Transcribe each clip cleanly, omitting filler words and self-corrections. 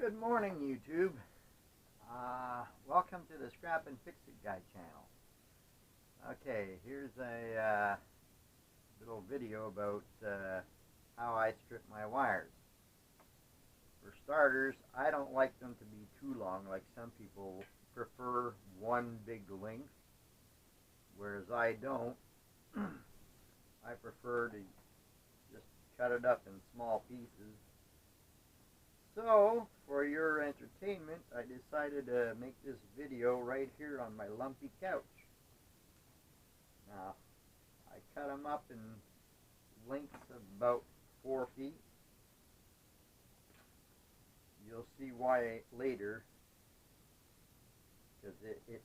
Good morning, YouTube. Welcome to the Scrap and Fix It Guy channel. Okay, here's a little video about how I strip my wires. For starters, I don't like them to be too long, like some people prefer one big length, whereas I don't. I prefer to just cut it up in small pieces. So, for your entertainment, I decided to make this video right here on my lumpy couch. Now, I cut them up in lengths of about 4 feet. You'll see why later, because it's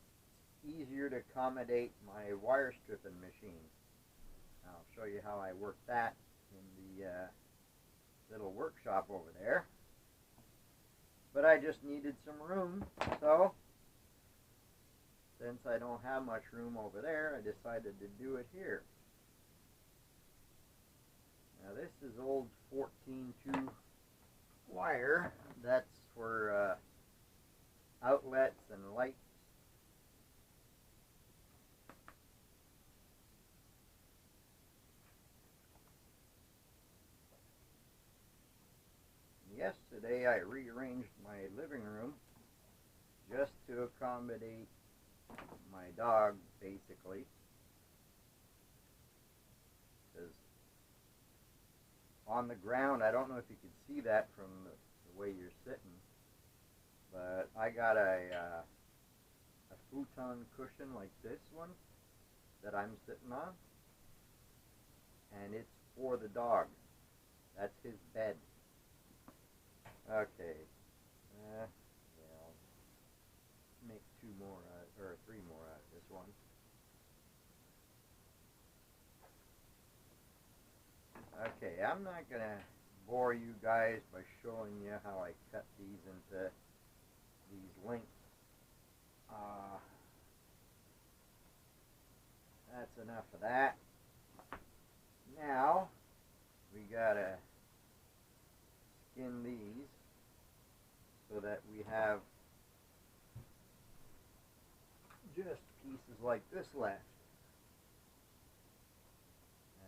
easier to accommodate my wire stripping machine. I'll show you how I work that in the little workshop over there. But I just needed some room, so since I don't have much room over there, I decided to do it here. Now this is old 14-2 wire. That's for outlets and lights. Yesterday I rearranged my living room just to accommodate my dog, basically, because on the ground, I don't know if you can see that from the way you're sitting, but I got a futon cushion like this one that I'm sitting on, and it's for the dog. That's his bed. Okay, yeah, I'll make 2 more, or 3 more out of this one. Okay, I'm not going to bore you guys by showing you how I cut these into these lengths. That's enough of that. Now, we got to skin these so that we have just pieces like this left.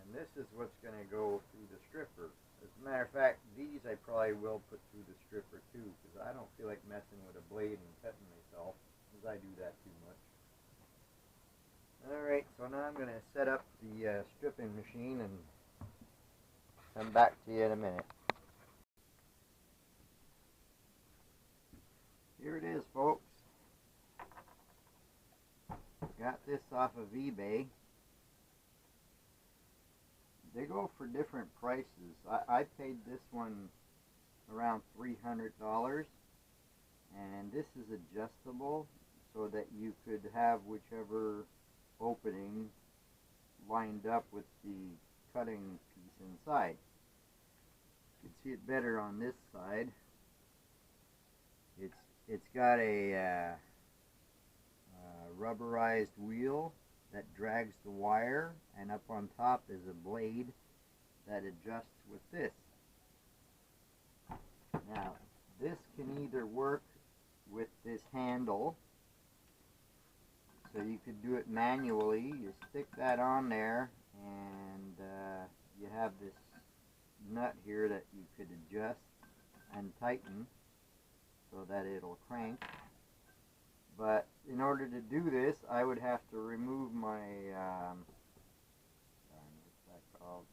And this is what's going to go through the stripper. As a matter of fact, these I probably will put through the stripper too, because I don't feel like messing with a blade and cutting myself, because I do that too much. Alright, so now I'm going to set up the stripping machine and come back to you in a minute. Here it is, folks. Got this off of eBay. They go for different prices. I paid this one around $300, and this is adjustable so that you could have whichever opening lined up with the cutting piece inside. You can see it better on this side. It's got a rubberized wheel that drags the wire, and up on top is a blade that adjusts with this. Now, this can either work with this handle, so you could do it manually. You stick that on there, and you have this nut here that you could adjust and tighten so that it'll crank. But in order to do this, I would have to remove my what's that called?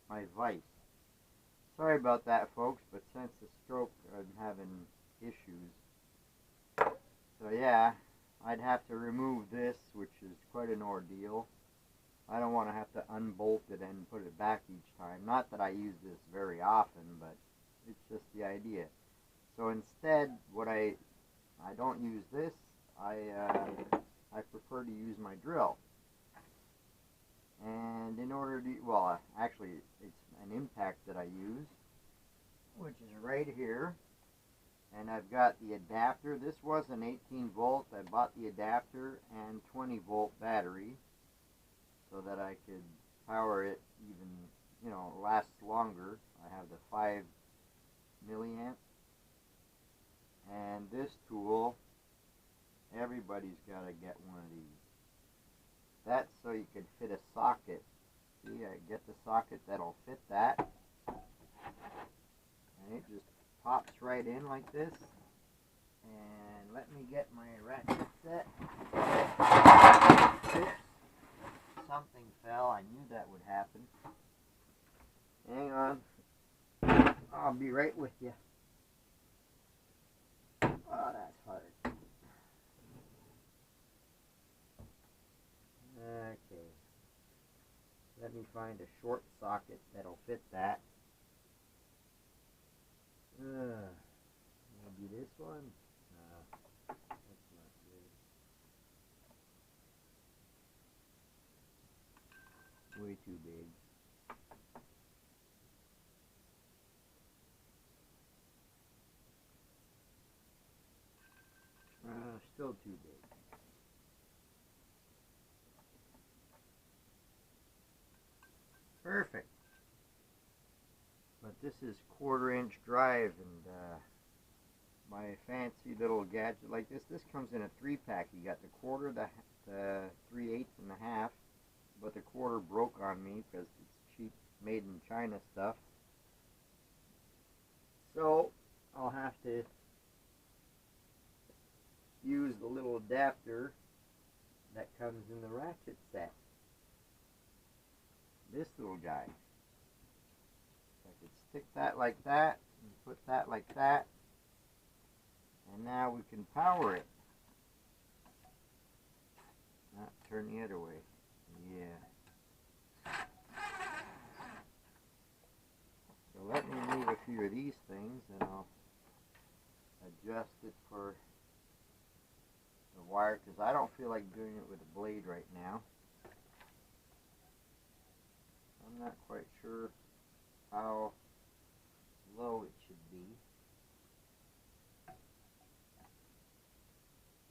My vise. Sorry about that, folks, but since the stroke, I'm having issues. So yeah, I'd have to remove this, which is quite an ordeal. I don't want to have to unbolt it and put it back each time. Not that I use this very often, but it's just the idea. So instead, what I don't use this. I prefer to use my drill. And in order to, well, actually, it's an impact that I use, which is right here. And I've got the adapter. This was an 18 volt. I bought the adapter and 20 volt battery so that I could power it even, lasts longer. I have the 5 milliamp And this tool, everybody's got to get one of these. That's so you can fit a socket. See, I get the socket that'll fit that. And it just pops right in like this. And let me get my ratchet set. Oops. Something fell. I knew that would happen. Hang on. I'll be right with you. Oh, that's hard. Okay. Let me find a short socket that'll fit that. Maybe this one? No, that's not good. Way too big. Still too big. Perfect. But this is 1/4-inch drive, and my fancy little gadget like this comes in a 3-pack. You got the 1/4, the 3/8, and the half. But the 1/4 broke on me because it's cheap, made in China stuff. So I'll have to use the little adapter that comes in the ratchet set. This little guy. I could stick that like that and put that like that, and now we can power it. Not turn the other way. Yeah. So let me move a few of these things and I'll adjust it for the wire, because I don't feel like doing it with a blade right now. I'm not quite sure how low it should be.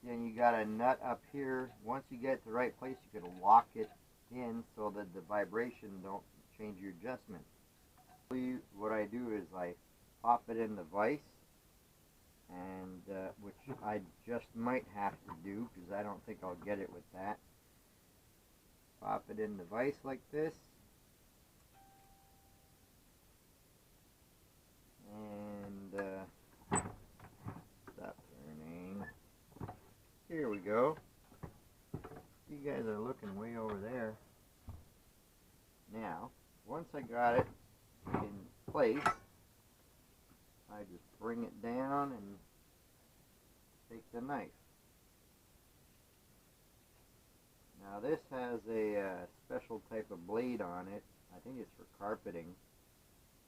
Then you got a nut up here. Once you get it to the right place, you can lock it in so that the vibration don't change your adjustment. What I do is I pop it in the vise, and which I just might have to do because I don't think I'll get it with that. Pop it in the vise like this, and stop turning. Here we go. You guys are looking way over there. Now, once I got it in place, I just bring it down and take the knife. Now this has a special type of blade on it. I think it's for carpeting.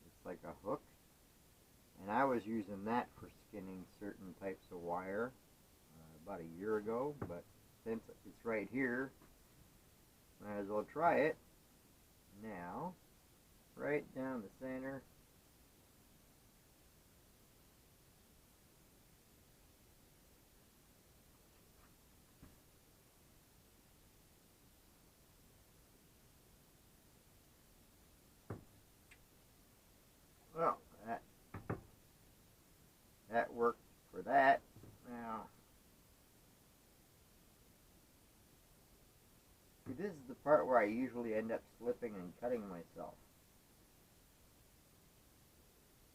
It's like a hook. And I was using that for skinning certain types of wire about a year ago, but since it's right here, might as well try it. Now, right down the center. Well, that worked for that. Now, see, this is the part where I usually end up slipping and cutting myself.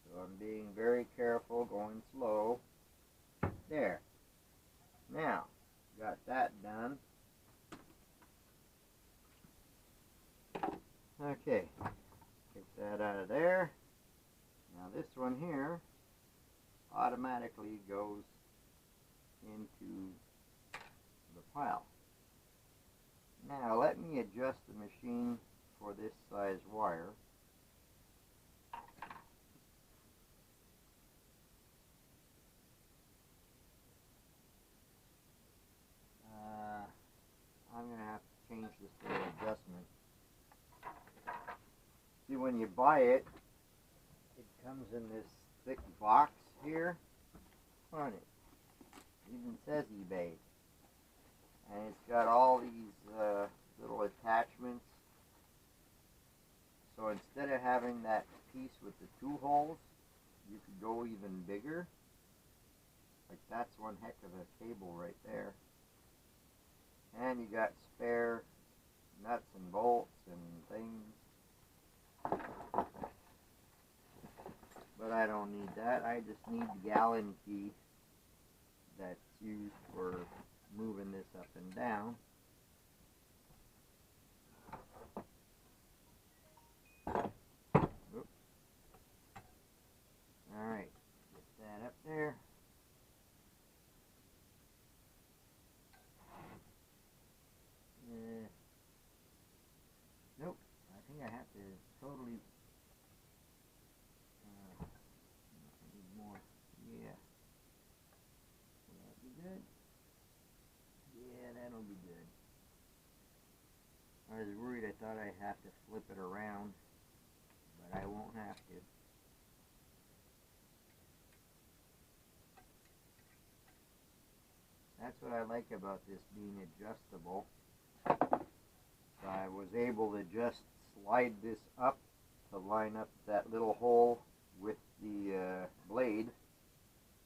So I'm being very careful, going slow. There. Now, got that done. Okay, take that out of there. Now this one here automatically goes into the pile. Now let me adjust the machine for this size wire. I'm going to have to change this little adjustment. See, when you buy it, it comes in this thick box here on it. It even says eBay. And it's got all these little attachments. So instead of having that piece with the 2 holes, you could go even bigger. Like that's one heck of a cable right there. And you got spare nuts and bolts and things. But I don't need that. I just need the Allen key that's used for moving this up and down. Oops. Alright, get that up there. Nope, I think I have to totally, I need more, yeah. Will that be good? Yeah, that'll be good. I was worried, I thought I'd have to flip it around, but I won't have to. That's what I like about this being adjustable. So I was able to just slide this up to line up that little hole with the blade.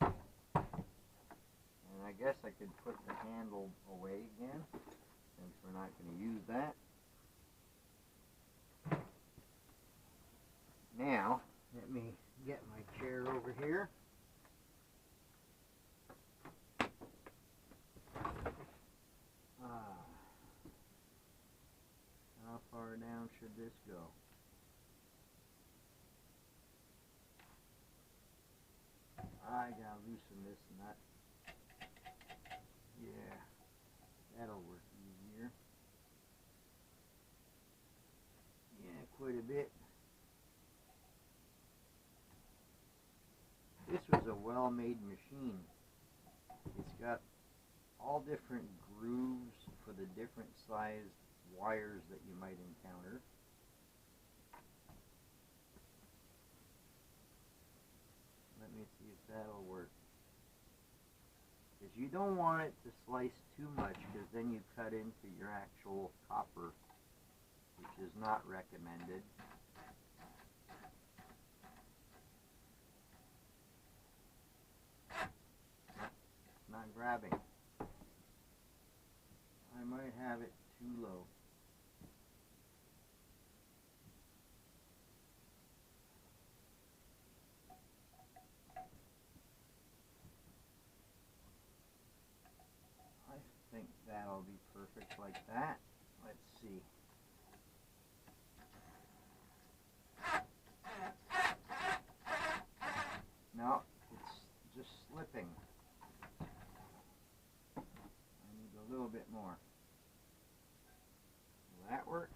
And I guess I could put the handle away again, since we're not going to use that. Now, let me get my chair over here. How far down should this go? I gotta loosen this nut. Yeah, that'll work easier. Yeah, quite a bit. This was a well-made machine. It's got all different grooves for the different sized wires that you might encounter. Let me see if that'll work. Because you don't want it to slice too much, because then you cut into your actual copper, which is not recommended. It's not grabbing. I might have it too low. I think that'll be perfect like that. Let's see. No, it's just slipping. I need a little bit more. Will that work?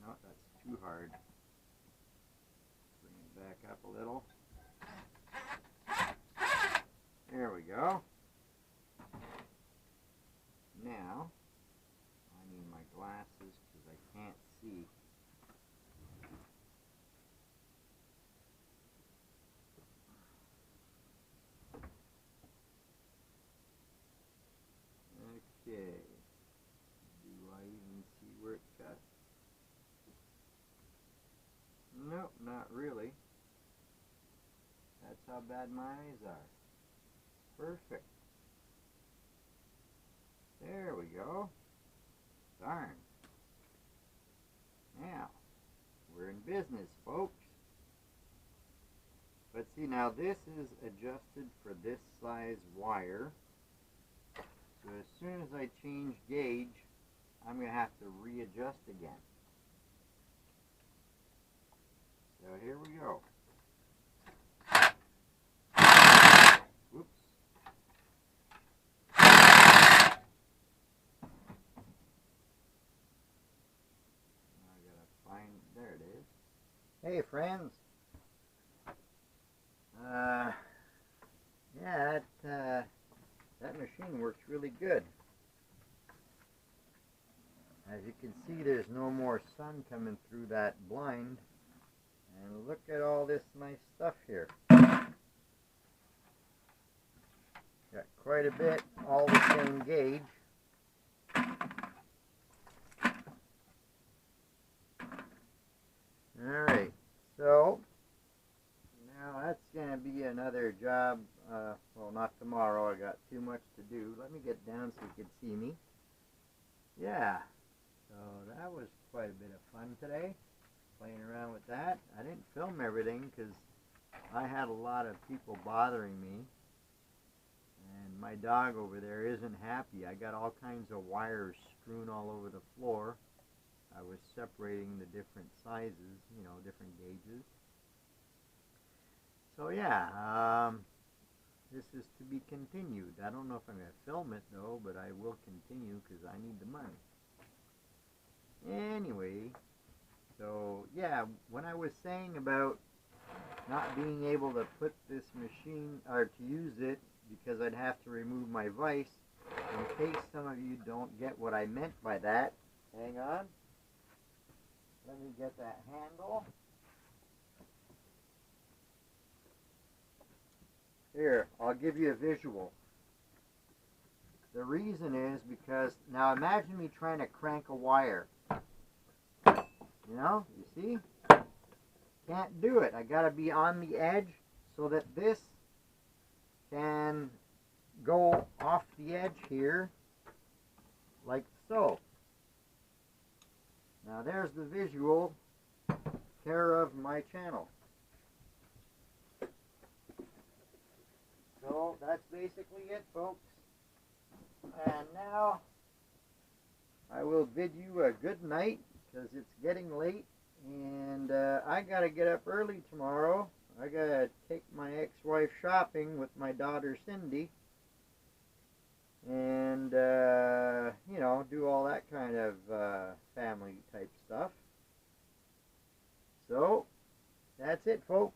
No, that's too hard. Bring it back up a little. There we go. Now, I need my glasses because I can't see. Okay. Do I even see where it's cut? Nope, not really. That's how bad my eyes are. Perfect. There we go. Darn. Now, we're in business, folks. But see, now this is adjusted for this size wire. So as soon as I change gauge, I'm going to have to readjust again. So here we go. Whoops. There it is. Hey friends. Yeah, that machine works really good. As you can see, there's no more sun coming through that blind, And look at all this nice stuff here. Got quite a bit, all the same gauge. Alright, so now that's going to be another job. Well, not tomorrow, I got too much to do. Let me get down so you can see me. Yeah, so that was quite a bit of fun today, playing around with that. I didn't film everything because I had a lot of people bothering me. And my dog over there isn't happy. I got all kinds of wires strewn all over the floor. I was separating the different sizes, you know, different gauges. So yeah, this is to be continued. I don't know if I'm going to film it though, but I will continue because I need the money. Anyway, so yeah, when I was saying about not being able to put this machine, or to use it, because I'd have to remove my vise, in case some of you don't get what I meant by that, hang on. Let me get that handle. Here, I'll give you a visual. The reason is because, now imagine me trying to crank a wire. You know, you see? Can't do it. I gotta be on the edge so that this can go off the edge here, like so. Now there's the visual care of my channel. So that's basically it, folks. And now I will bid you a good night because it's getting late, and I gotta get up early tomorrow. I gotta take my ex-wife shopping with my daughter Cindy, and you know, do all that kind of family type stuff. So that's it, folks.